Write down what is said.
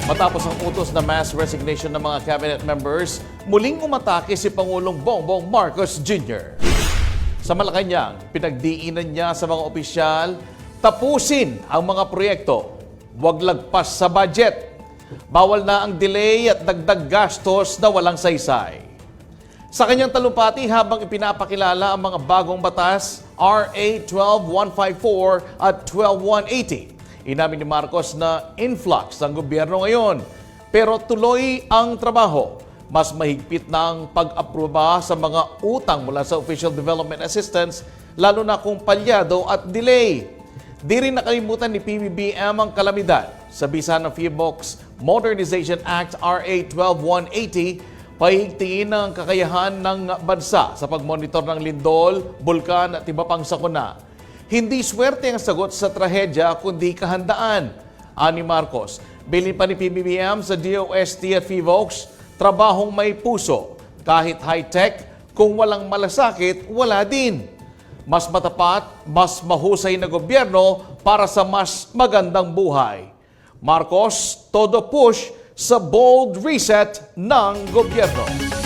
Matapos ang utos na mass resignation ng mga cabinet members, muling umatake si Pangulong Bongbong Marcos Jr. Sa Malacanang, pinagdiinan niya sa mga opisyal, tapusin ang mga proyekto, huwag lagpas sa budget. Bawal na ang delay at dagdag gastos na walang saysay. Sa kanyang talumpati habang ipinapakilala ang mga bagong batas, RA 12154 at 12180. Inamin ni Marcos na influx ang gobyerno ngayon, pero tuloy ang trabaho. Mas mahigpit na ang pag-aproba sa mga utang mula sa Official Development Assistance, lalo na kung palyado at delay. Di rin nakalimutan ni PBBM ang kalamidad. Sa bisa ng PHIVOLCS Modernization Act RA 12180, pahigtiin ang kakayahan ng bansa sa pagmonitor ng lindol, bulkan at iba pang sakuna. Hindi swerte ang sagot sa trahedya kundi kahandaan. Ani Marcos, bilin pa ni PBBM sa DOST at PHIVOLCS, trabahong may puso. Kahit high-tech, kung walang malasakit, wala din. Mas matapat, mas mahusay na gobyerno para sa mas magandang buhay. Marcos, todo push sa bold reset ng gobyerno.